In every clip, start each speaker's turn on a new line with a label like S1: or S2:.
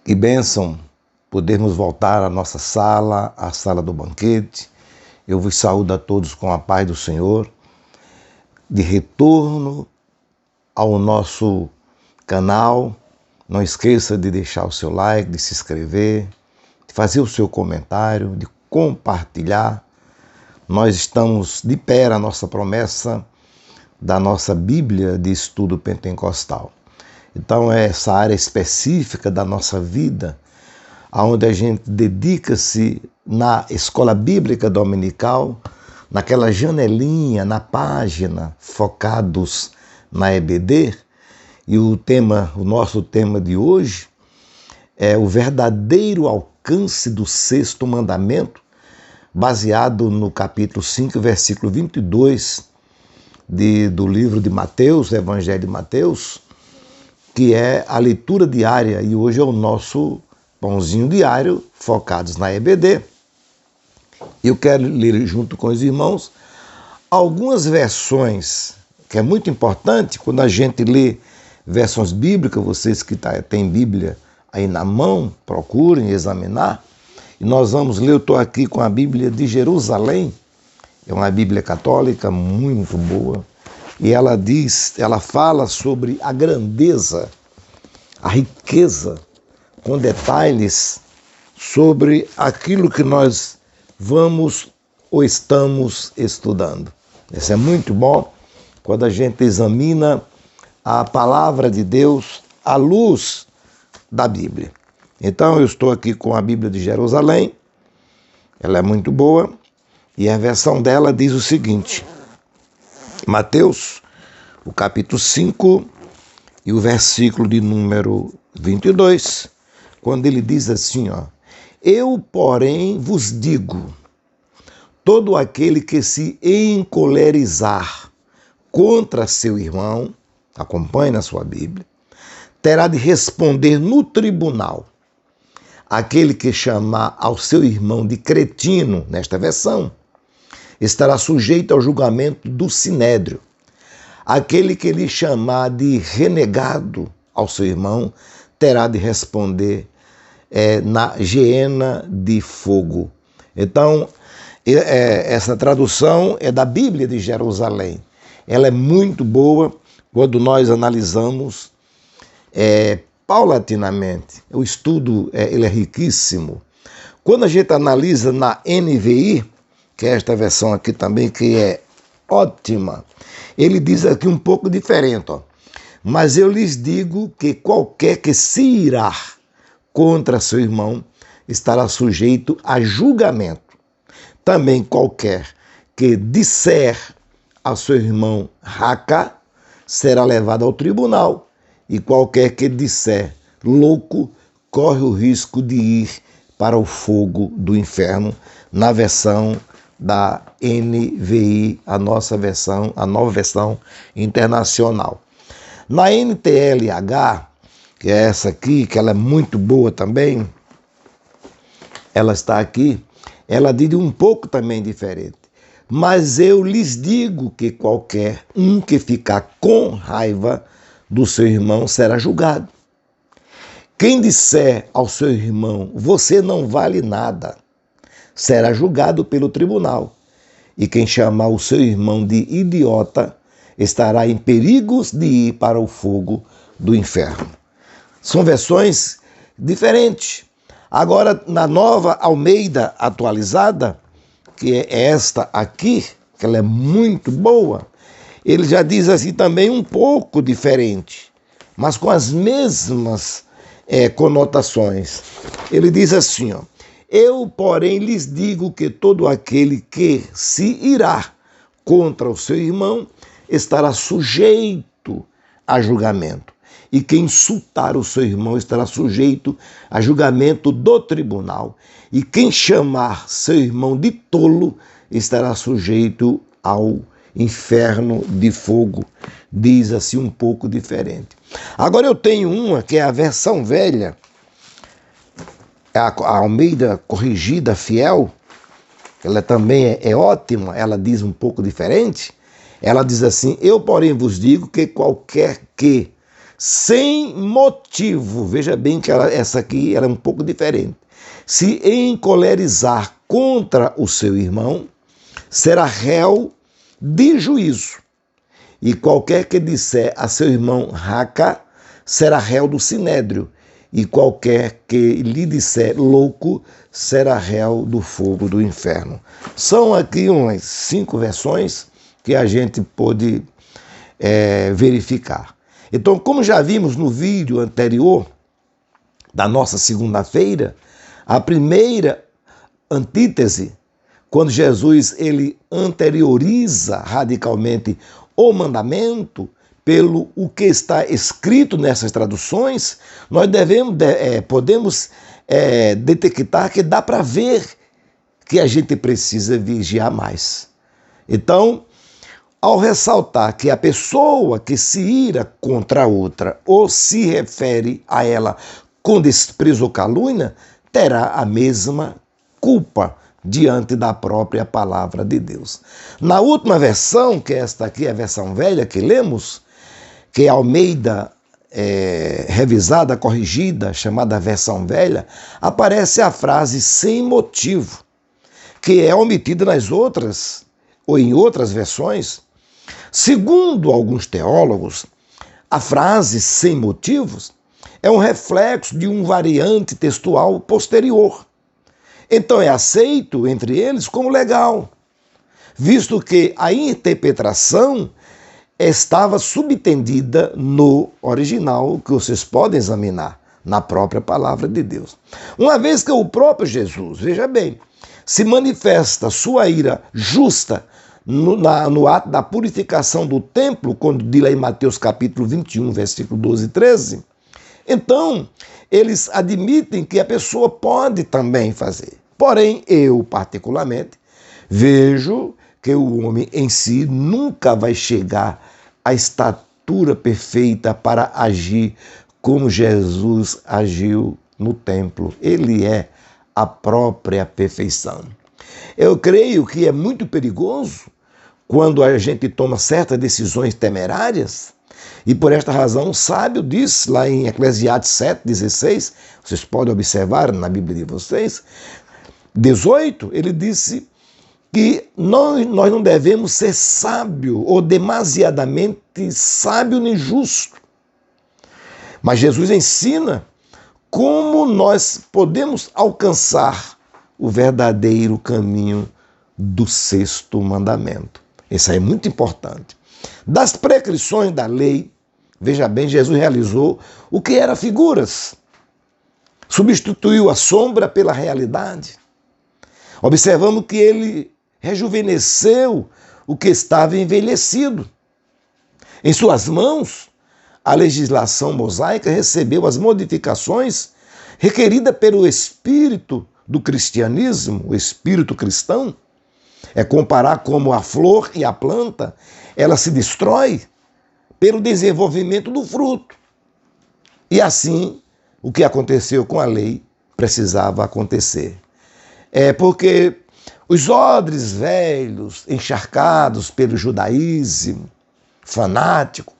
S1: Que bênção podermos voltar à nossa sala, à sala do banquete. Eu vos saúdo a todos com a paz do Senhor. De retorno ao nosso canal, não esqueça de deixar o seu like, de se inscrever, de fazer o seu comentário, de compartilhar. Nós estamos de pé na nossa promessa da nossa Bíblia de Estudo Pentecostal. Então é essa área específica da nossa vida, onde a gente dedica-se na escola bíblica dominical, naquela janelinha, na página, focados na EBD. E o nosso tema de hoje é o verdadeiro alcance do sexto mandamento, baseado no capítulo 5, versículo 22 do livro de Mateus, Evangelho de Mateus, que é a leitura diária, e hoje é o nosso pãozinho diário, focados na EBD. Eu quero ler junto com os irmãos algumas versões, que é muito importante quando a gente lê versões bíblicas, vocês que têm Bíblia aí na mão, procurem examinar. E nós vamos ler, eu estou aqui com a Bíblia de Jerusalém, é uma Bíblia católica muito boa, e ela fala sobre a grandeza, a riqueza, com detalhes sobre aquilo que nós vamos ou estamos estudando. Isso é muito bom quando a gente examina a palavra de Deus à luz da Bíblia. Então eu estou aqui com a Bíblia de Jerusalém, ela é muito boa, e a versão dela diz o seguinte: Mateus, o capítulo 5 e o versículo de número 22, quando ele diz assim, eu, porém, vos digo, todo aquele que se encolerizar contra seu irmão, acompanhe na sua Bíblia, terá de responder no tribunal. Aquele que chamar ao seu irmão de cretino, nesta versão, estará sujeito ao julgamento do sinédrio. Aquele que lhe chamar de renegado ao seu irmão terá de responder na geena de fogo. Então, essa tradução é da Bíblia de Jerusalém. Ela é muito boa quando nós analisamos paulatinamente. O estudo ele é riquíssimo. Quando a gente analisa na NVI, que é esta versão aqui também, que é ótima, ele diz aqui um pouco diferente. Mas eu lhes digo que qualquer que se irá contra seu irmão estará sujeito a julgamento. Também qualquer que disser ao seu irmão raca será levado ao tribunal, e qualquer que disser louco corre o risco de ir para o fogo do inferno, na versão da NVI, a nossa versão, a nova versão internacional. Na NTLH, que é essa aqui, que ela é muito boa também, ela está aqui, ela diz um pouco também diferente. Mas eu lhes digo que qualquer um que ficar com raiva do seu irmão será julgado. Quem disser ao seu irmão, você não vale nada, será julgado pelo tribunal. E quem chamar o seu irmão de idiota estará em perigos de ir para o fogo do inferno. São versões diferentes. Agora, na nova Almeida atualizada, que é esta aqui, que ela é muito boa, ele já diz assim também um pouco diferente, mas com as mesmas conotações. Ele diz assim, eu, porém, lhes digo que todo aquele que se irá contra o seu irmão estará sujeito a julgamento. E quem insultar o seu irmão estará sujeito a julgamento do tribunal. E quem chamar seu irmão de tolo estará sujeito ao inferno de fogo. Diz assim um pouco diferente. Agora eu tenho uma que é a versão velha, a Almeida Corrigida Fiel. Ela também é ótima, ela diz um pouco diferente. Ela diz assim, eu porém vos digo que qualquer que sem motivo, veja bem que essa aqui ela é um pouco diferente, se encolerizar contra o seu irmão, será réu de juízo. E qualquer que disser a seu irmão raca, será réu do sinédrio. E qualquer que lhe disser louco, será réu do fogo do inferno. São aqui umas 5 versões que a gente pôde verificar. Então, como já vimos no vídeo anterior da nossa segunda-feira, a primeira antítese, quando Jesus ele anterioriza radicalmente o mandamento pelo o que está escrito nessas traduções, nós podemos detectar que dá para ver que a gente precisa vigiar mais. Então, ao ressaltar que a pessoa que se ira contra a outra ou se refere a ela com desprezo ou calúnia, terá a mesma culpa diante da própria palavra de Deus. Na última versão, que esta aqui é a versão velha que lemos, que é Almeida revisada, corrigida, chamada versão velha, aparece a frase sem motivo, que é omitida nas outras, ou em outras versões. Segundo alguns teólogos, a frase sem motivos é um reflexo de um variante textual posterior. Então é aceito entre eles como legal, visto que a interpretação estava subentendida no original, que vocês podem examinar na própria palavra de Deus. Uma vez que o próprio Jesus, veja bem, se manifesta sua ira justa no ato da purificação do templo, quando diz lá em Mateus capítulo 21, versículo 12 e 13, então eles admitem que a pessoa pode também fazer. Porém, eu particularmente vejo que o homem em si nunca vai chegar à estatura perfeita para agir como Jesus agiu no templo. Ele é a própria perfeição. Eu creio que é muito perigoso quando a gente toma certas decisões temerárias, e por esta razão o sábio diz lá em Eclesiastes 7,16, vocês podem observar na Bíblia de vocês, 18, ele disse que nós não devemos ser sábio ou demasiadamente sábio nem justo. Mas Jesus ensina como nós podemos alcançar o verdadeiro caminho do 6º mandamento. Isso aí é muito importante. Das prescrições da lei, veja bem, Jesus realizou o que era figuras. Substituiu a sombra pela realidade. Observamos que ele rejuvenesceu o que estava envelhecido. Em suas mãos, a legislação mosaica recebeu as modificações requeridas pelo espírito do cristianismo, o espírito cristão. É comparar como a flor e a planta, ela se destrói pelo desenvolvimento do fruto. E assim, o que aconteceu com a lei precisava acontecer. Porque os odres velhos, encharcados pelo judaísmo fanático,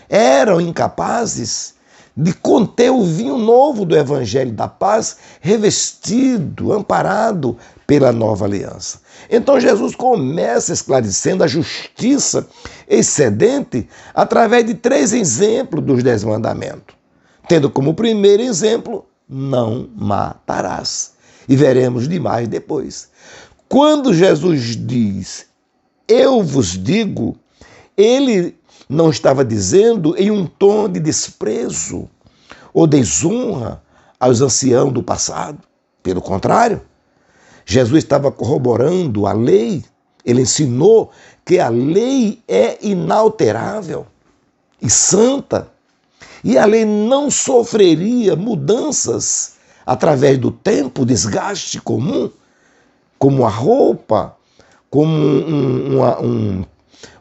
S1: eram incapazes de conter o vinho novo do Evangelho da Paz, revestido, amparado pela nova aliança. Então Jesus começa esclarecendo a justiça excedente através de 3 exemplos dos 10 mandamentos, tendo como primeiro exemplo, não matarás. E veremos demais depois. Quando Jesus diz, eu vos digo, ele não estava dizendo em um tom de desprezo ou desonra aos anciãos do passado. Pelo contrário, Jesus estava corroborando a lei. Ele ensinou que a lei é inalterável e santa. E a lei não sofreria mudanças através do tempo, desgaste comum, como a roupa, como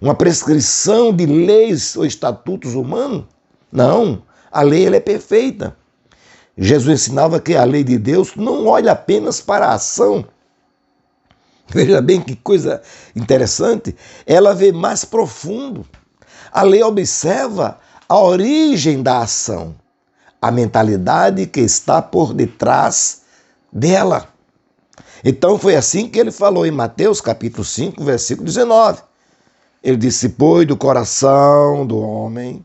S1: uma prescrição de leis ou estatutos humanos. Não, a lei ela é perfeita. Jesus ensinava que a lei de Deus não olha apenas para a ação. Veja bem que coisa interessante, ela vê mais profundo. A lei observa a origem da ação, a mentalidade que está por detrás dela. Então foi assim que ele falou em Mateus capítulo 5, versículo 19. Ele disse, pois do coração do homem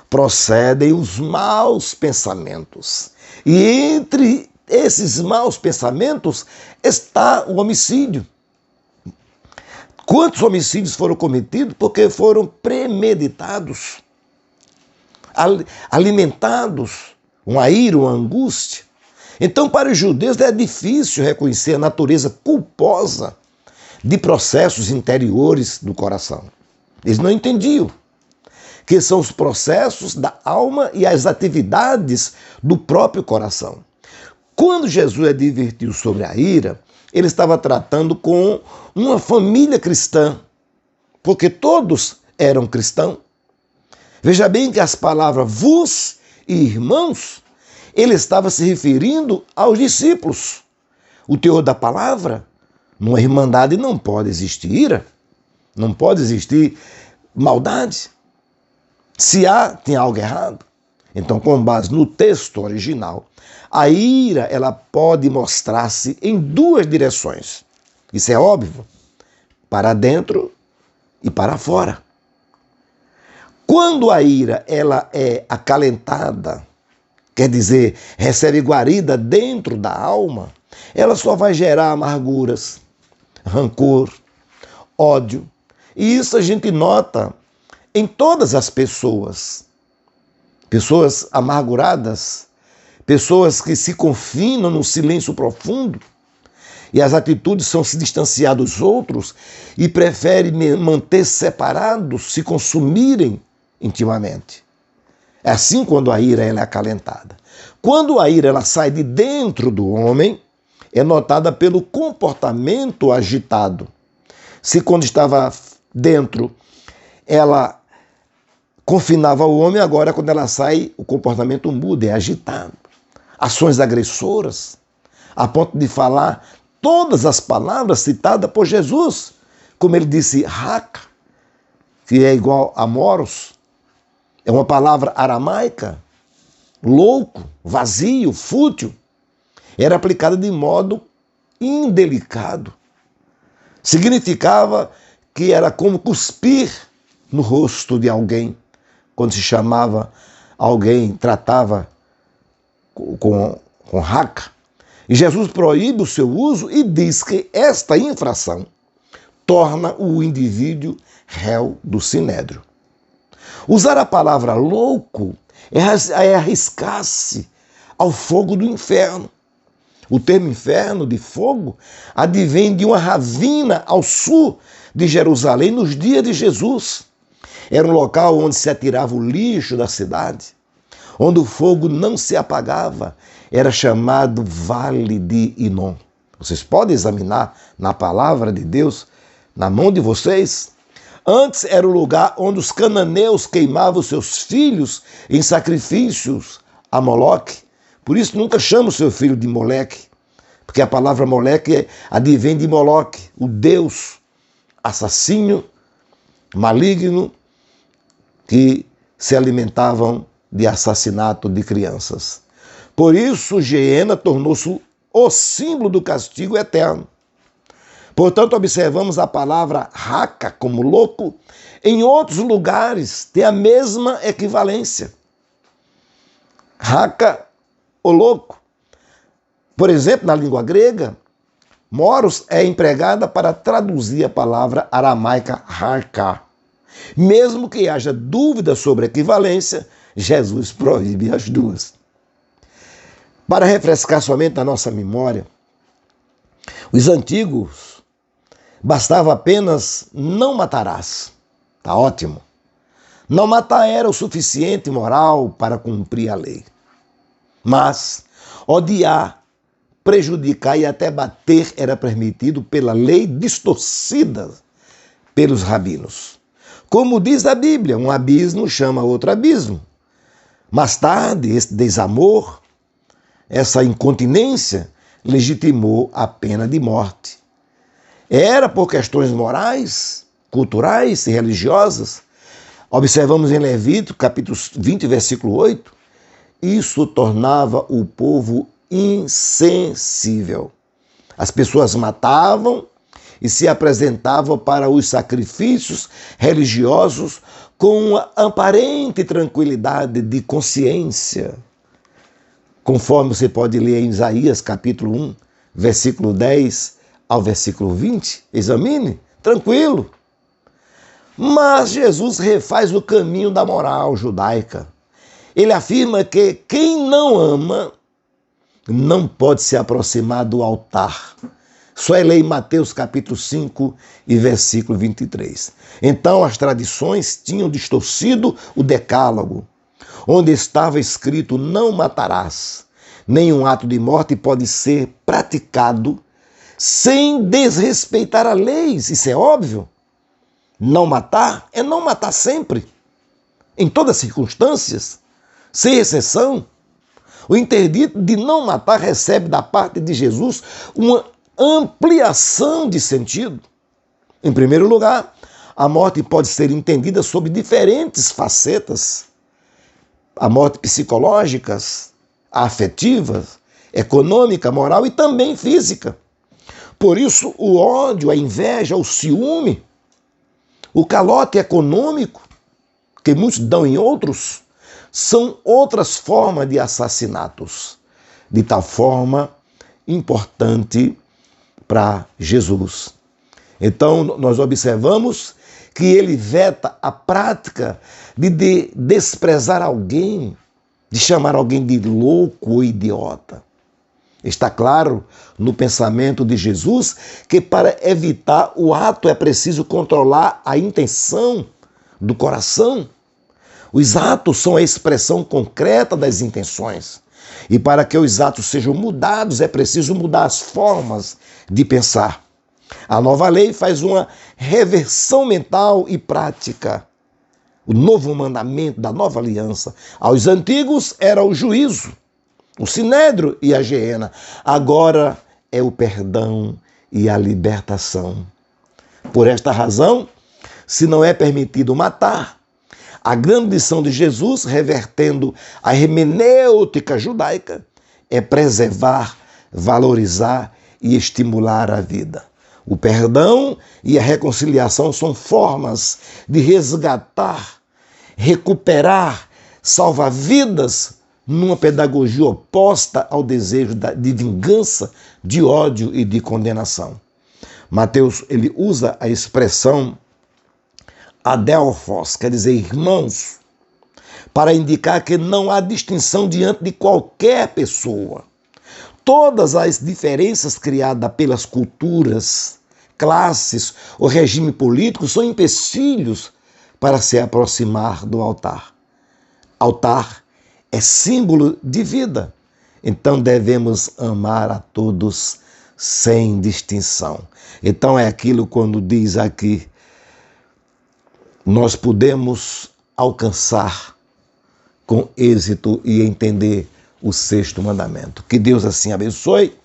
S1: procedem os maus pensamentos. E entre esses maus pensamentos está o homicídio. Quantos homicídios foram cometidos? Porque foram premeditados, alimentados, uma ira, uma angústia. Então, para os judeus é difícil reconhecer a natureza culposa de processos interiores do coração. Eles não entendiam que são os processos da alma e as atividades do próprio coração. Quando Jesus advertiu sobre a ira, ele estava tratando com uma família cristã, porque todos eram cristãos. Veja bem que as palavras vos e irmãos, ele estava se referindo aos discípulos. O teor da palavra, numa irmandade não pode existir ira, não pode existir maldade. Se há, tem algo errado. Então, com base no texto original, a ira ela pode mostrar-se em duas direções. Isso é óbvio, para dentro e para fora. Quando a ira ela é acalentada, quer dizer, recebe guarida dentro da alma, ela só vai gerar amarguras, rancor, ódio. E isso a gente nota em todas as pessoas. Pessoas amarguradas, pessoas que se confinam no silêncio profundo e as atitudes são se distanciar dos outros e preferem manter separados, se consumirem intimamente. É assim quando a ira ela é acalentada. Quando a ira ela sai de dentro do homem, é notada pelo comportamento agitado. Se quando estava dentro, ela confinava o homem, agora quando ela sai, o comportamento muda, é agitado. Ações agressoras, a ponto de falar todas as palavras citadas por Jesus, como ele disse, raca, que é igual a moros, é uma palavra aramaica, louco, vazio, fútil, era aplicada de modo indelicado. Significava que era como cuspir no rosto de alguém, quando se chamava alguém, tratava com raca. E Jesus proíbe o seu uso e diz que esta infração torna o indivíduo réu do sinédrio. Usar a palavra louco é arriscar-se ao fogo do inferno. O termo inferno de fogo advém de uma ravina ao sul de Jerusalém nos dias de Jesus. Era um local onde se atirava o lixo da cidade, onde o fogo não se apagava. Era chamado Vale de Inom. Vocês podem examinar na palavra de Deus, na mão de vocês. Antes era o lugar onde os cananeus queimavam seus filhos em sacrifícios a Moloque. Por isso nunca chama o seu filho de Moleque, porque a palavra Moleque advém de Moloque, o deus assassino, maligno, que se alimentavam de assassinato de crianças. Por isso, Geena tornou-se o símbolo do castigo eterno. Portanto, observamos a palavra raca como louco. Em outros lugares tem a mesma equivalência. Raca, o louco. Por exemplo, na língua grega, moros é empregada para traduzir a palavra aramaica harka. Mesmo que haja dúvida sobre a equivalência, Jesus proíbe as duas. Para refrescar somente a nossa memória, os antigos bastava apenas não matarás. Tá ótimo. Não matar era o suficiente moral para cumprir a lei. Mas odiar, prejudicar e até bater era permitido pela lei distorcida pelos rabinos. Como diz a Bíblia, um abismo chama outro abismo. Mais tarde, esse desamor, essa incontinência, legitimou a pena de morte. Era por questões morais, culturais e religiosas. Observamos em Levítico, capítulo 20, versículo 8, isso tornava o povo insensível. As pessoas matavam e se apresentavam para os sacrifícios religiosos com uma aparente tranquilidade de consciência. Conforme você pode ler em Isaías capítulo 1, versículo 10 ao versículo 20, examine, tranquilo. Mas Jesus refaz o caminho da moral judaica. Ele afirma que quem não ama não pode se aproximar do altar. Só é ler em Mateus capítulo 5 e versículo 23. Então as tradições tinham distorcido o decálogo, onde estava escrito não matarás. Nenhum ato de morte pode ser praticado sem desrespeitar a lei. Isso é óbvio. Não matar é não matar sempre, em todas as circunstâncias, sem exceção. O interdito de não matar recebe da parte de Jesus uma ampliação de sentido. Em primeiro lugar, a morte pode ser entendida sob diferentes facetas. A morte psicológica, afetiva, econômica, moral e também física. Por isso, o ódio, a inveja, o ciúme, o calote econômico, que muitos dão em outros, são outras formas de assassinatos, de tal forma importante para Jesus. Então, nós observamos que ele veta a prática de desprezar alguém, de chamar alguém de louco ou idiota. Está claro no pensamento de Jesus que para evitar o ato é preciso controlar a intenção do coração. Os atos são a expressão concreta das intenções. E para que os atos sejam mudados, é preciso mudar as formas de pensar. A nova lei faz uma reversão mental e prática. O novo mandamento da nova aliança. Aos antigos era o juízo, o sinédrio e a geena. Agora é o perdão e a libertação. Por esta razão, se não é permitido matar, a grande lição de Jesus, revertendo a hermenêutica judaica, é preservar, valorizar e estimular a vida. O perdão e a reconciliação são formas de resgatar, recuperar, salvar vidas numa pedagogia oposta ao desejo de vingança, de ódio e de condenação. Mateus, ele usa a expressão adelphos, quer dizer irmãos, para indicar que não há distinção diante de qualquer pessoa. Todas as diferenças criadas pelas culturas, classes ou regime político são empecilhos para se aproximar do altar. Altar é símbolo de vida, então devemos amar a todos sem distinção. Então é aquilo quando diz aqui, nós podemos alcançar com êxito e entender o sexto mandamento. Que Deus assim abençoe.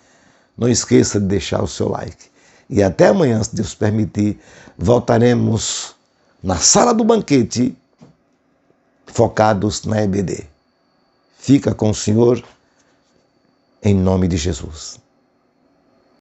S1: Não esqueça de deixar o seu like. E até amanhã, se Deus permitir, voltaremos na sala do banquete, focados na EBD. Fica com o Senhor, em nome de Jesus.